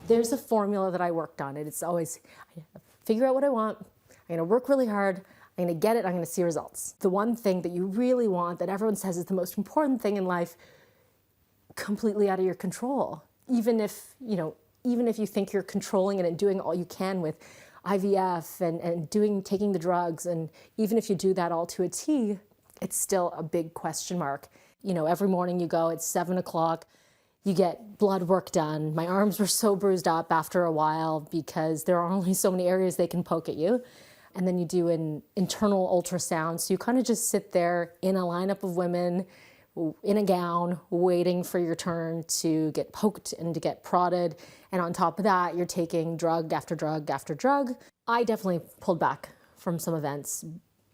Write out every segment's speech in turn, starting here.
There's a formula that I worked on. It's always, figure out what I want. I'm gonna work really hard. I'm gonna get it, I'm gonna see results. The one thing that you really want, that everyone says is the most important thing in life, completely out of your control. Even if you think you're controlling it and doing all you can with IVF and taking the drugs, and even if you do that all to a T, it's still a big question mark. Every morning you go, it's 7 o'clock, you get blood work done. My arms were so bruised up after a while because there are only so many areas they can poke at you. And then you do an internal ultrasound. So you kind of just sit there in a lineup of women in a gown, waiting for your turn to get poked and to get prodded. And on top of that, you're taking drug after drug after drug. I definitely pulled back from some events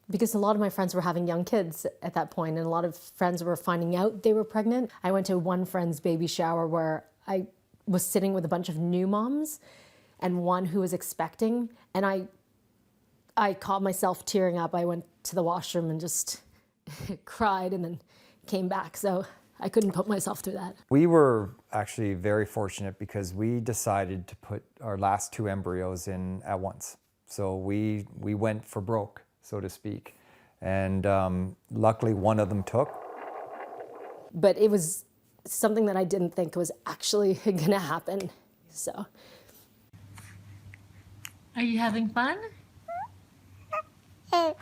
because a lot of my friends were having young kids at that point, and a lot of friends were finding out they were pregnant. I went to one friend's baby shower where I was sitting with a bunch of new moms and one who was expecting, and I caught myself tearing up. I went to the washroom and just cried and then came back. So I couldn't put myself through that. We were actually very fortunate because we decided to put our last 2 embryos in at once. So we went for broke, so to speak. And luckily one of them took. But it was something that I didn't think was actually gonna happen, so. Are you having fun? And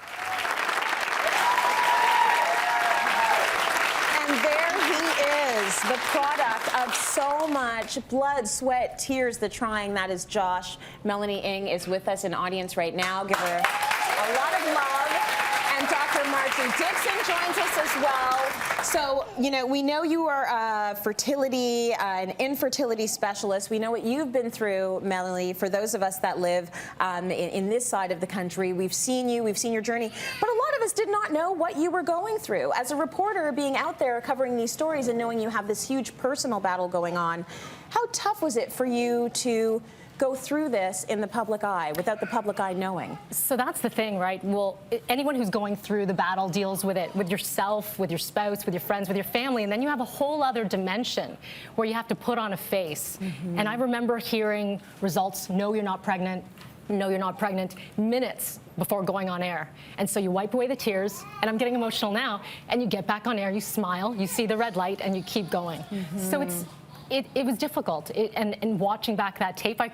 there he is, the product of so much blood, sweat, tears, the trying. That is Josh. Melanie Ng is with us in audience right now. Give her a lot of love. And Dr. Marjorie Dixon joins us as well. So, we know you are a fertility, an infertility specialist. We know what you've been through, Melanie. For those of us that live in this side of the country, we've seen you, we've seen your journey. But a lot of us did not know what you were going through. As a reporter, being out there covering these stories and knowing you have this huge personal battle going on, how tough was it for you to go through this in the public eye without the public eye knowing? So that's the thing, right? Well, anyone who's going through the battle deals with it, with yourself, with your spouse, with your friends, with your family, and then you have a whole other dimension where you have to put on a face. And I remember hearing results, no, you're not pregnant, no, you're not pregnant, minutes before going on air. And so you wipe away the tears, and I'm getting emotional now, and you get back on air, you smile, you see the red light, and you keep going. So it was difficult, and watching back that tape, I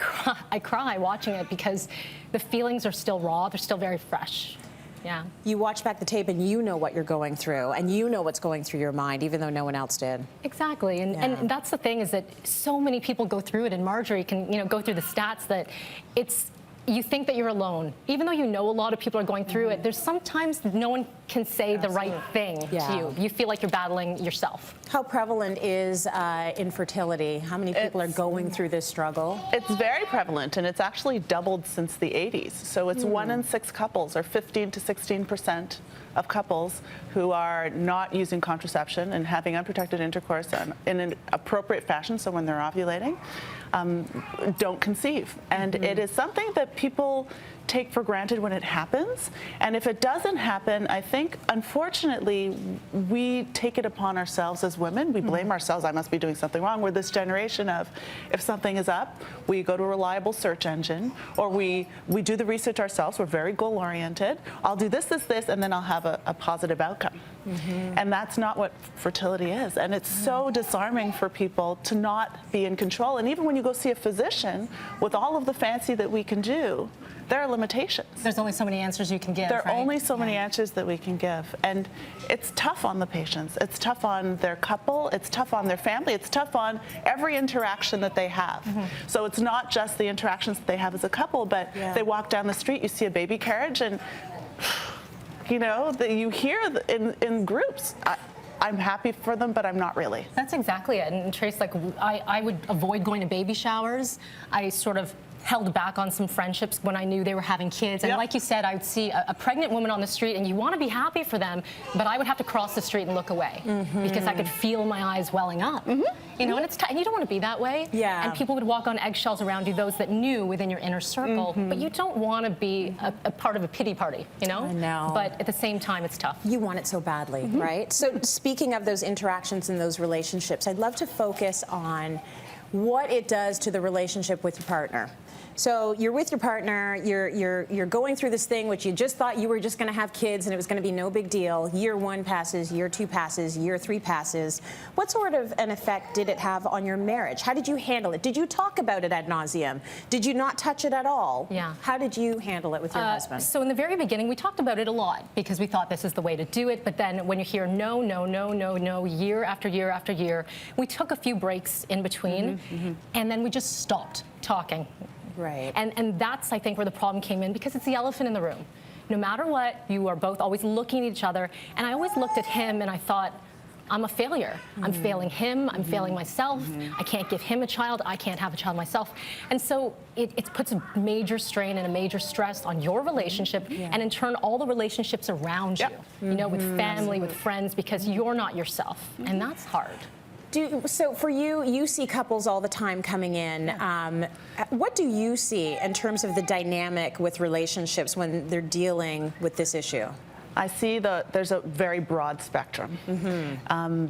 cry watching it because the feelings are still raw, they're still very fresh. Yeah. You watch back the tape and you know what you're going through, and you know what's going through your mind, even though no one else did. Exactly, and that's the thing, is that so many people go through it, and Marjorie can go through the stats that you think that you're alone. Even though you know a lot of people are going through it, there's sometimes no one can say the right thing to you. You feel like you're battling yourself. How prevalent is infertility? How many people are going through this struggle? It's very prevalent, and it's actually doubled since the 80s. So it's 1 in 6 couples, or 15 to 16% of couples who are not using contraception and having unprotected intercourse in an appropriate fashion, so when they're ovulating, don't conceive. And it is something that people take for granted when it happens. And if it doesn't happen, I think, unfortunately, we take it upon ourselves as women. We blame ourselves. I must be doing something wrong. We're this generation of, if something is up, we go to a reliable search engine, or we do the research ourselves. We're very goal-oriented. I'll do this, and then I'll have a positive outcome. And that's not what fertility is. And it's so disarming for people to not be in control. And even when you go see a physician, with all of the fancy that we can do, there are limitations. There's only so many answers you can give. There are only so many answers that we can give. And it's tough on the patients. It's tough on their couple. It's tough on their family. It's tough on every interaction that they have. So it's not just the interactions that they have as a couple, but they walk down the street, you see a baby carriage, and you hear in groups, I'm happy for them, but I'm not really. That's exactly it. And Trace, I would avoid going to baby showers. I sort of held back on some friendships when I knew they were having kids. And like you said, I would see a pregnant woman on the street, and you want to be happy for them, but I would have to cross the street and look away because I could feel my eyes welling up. And it's and you don't want to be that way. And people would walk on eggshells around you, those that knew within your inner circle, but you don't want to be a part of a pity party, I know. But at the same time, it's tough. You want it so badly, right? So speaking of those interactions and those relationships, I'd love to focus on what it does to the relationship with your partner. So you're with your partner, you're going through this thing which you just thought you were just going to have kids and it was going to be no big deal. Year 1 passes, year 2 passes, year 3 passes. What sort of an effect did it have on your marriage? How did you handle it? Did you talk about it ad nauseum? Did you not touch it at all? Yeah. How did you handle it with your husband? So in the very beginning, we talked about it a lot because we thought this is the way to do it. But then when you hear no, no, no, no, no, year after year after year, we took a few breaks in between, and then we just stopped talking. Right. And that's, I think, where the problem came in, because it's the elephant in the room. No matter what, you are both always looking at each other. And I always looked at him and I thought, I'm a failure. I'm failing him. I'm failing myself. I can't give him a child. I can't have a child myself. And so it puts a major strain and a major stress on your relationship, and in turn, all the relationships around you, you know, with family, with friends, because you're not yourself. And that's hard. So for you, you see couples all the time coming in. What do you see in terms of the dynamic with relationships when they're dealing with this issue? I see there's a very broad spectrum.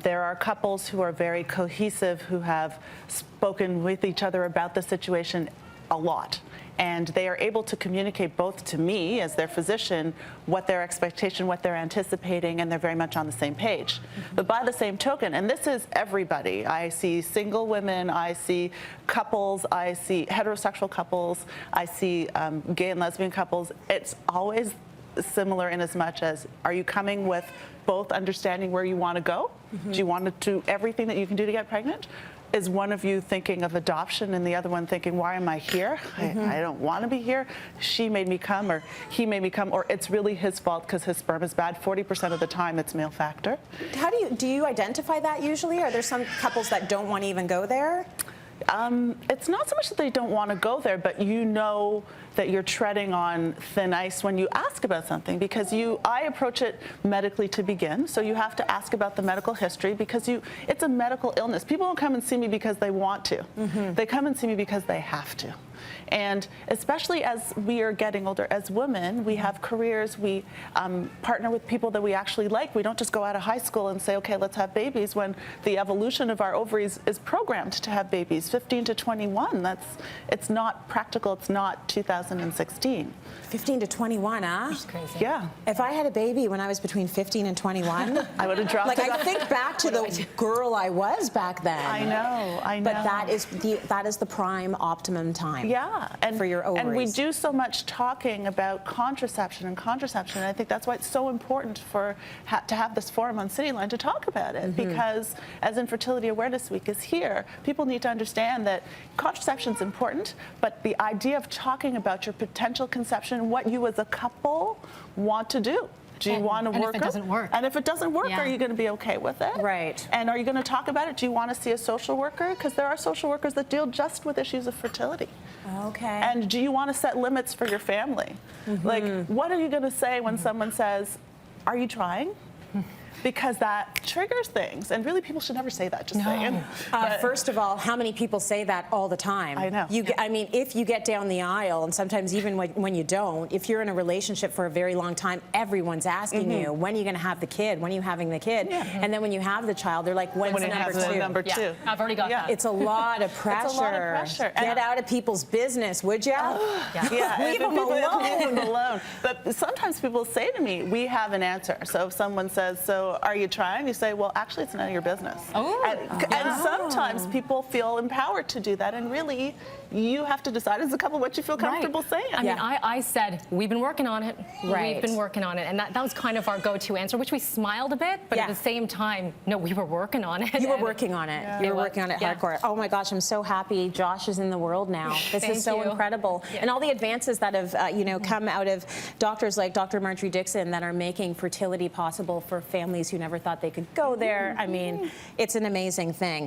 There are couples who are very cohesive, who have spoken with each other about the situation a lot. And they are able to communicate both to me as their physician what their expectation, what they're anticipating, and they're very much on the same page. But by the same token, and this is everybody, I see single women, I see couples, I see heterosexual couples, I see gay and lesbian couples. It's always similar in as much as, are you coming with both understanding where you want to go? Do you want to do everything that you can do to get pregnant? Is one of you thinking of adoption and the other one thinking, why am I here? I don't want to be here. She made me come, or he made me come, or it's really his fault because his sperm is bad. 40% of the time it's male factor. How do you identify that usually? Are there some couples that don't want to even go there? It's not so much that they don't want to go there, but you know that you're treading on thin ice when you ask about something, because I approach it medically to begin, so you have to ask about the medical history, because it's a medical illness. People don't come and see me because they want to. They come and see me because they have to. And especially as we are getting older, as women, we have careers, we partner with people that we actually like. We don't just go out of high school and say, okay, let's have babies, when the evolution of our ovaries is programmed to have babies. 15 to 21, it's not practical, it's not 2016. 15 to 21, huh? That's crazy. Yeah. If I had a baby when I was between 15 and 21, I would have dropped like, it. I think back to the girl I was back then. I know. But that is the prime optimum time. Yeah, and for your ovaries. And we do so much talking about contraception. And I think that's why it's so important to have this forum on Cityline to talk about it, because as Infertility Awareness Week is here, people need to understand that contraception is important, but the idea of talking about your potential conception, what you as a couple want to do. Do you want to work? And if it doesn't work. And if it doesn't work, are you going to be okay with it? Right. And are you going to talk about it? Do you want to see a social worker? Because there are social workers that deal just with issues of fertility. Okay. And do you want to set limits for your family? Like, what are you going to say when someone says, are you trying? Because that triggers things. And really, people should never say that, just saying. First of all, how many people say that all the time? I know. I mean, if you get down the aisle, and sometimes even when you don't, if you're in a relationship for a very long time, everyone's asking you, when are you going to have the kid? When are you having the kid? And then when you have the child, they're like, when's the number two? two? I've already got that. It's a lot of pressure. It's a lot of pressure. Get out of people's business, would you? Leave them alone. Leave them alone. But sometimes people say to me, we have an answer. So if someone says, so are you trying? You say, well, actually, it's none of your business. And sometimes people feel empowered to do that. And really, you have to decide as a couple what you feel comfortable saying. I mean, I said, we've been working on it. Right. We've been working on it. And that was kind of our go-to answer, which we smiled a bit, but at the same time, no, we were working on it. You were working on it. You were working on it hardcore. Oh my gosh, I'm so happy Josh is in the world now. This is so incredible. And all the advances that have come out of doctors like Dr. Marjorie Dixon that are making fertility possible for families who never thought they could go there. I mean, it's an amazing thing.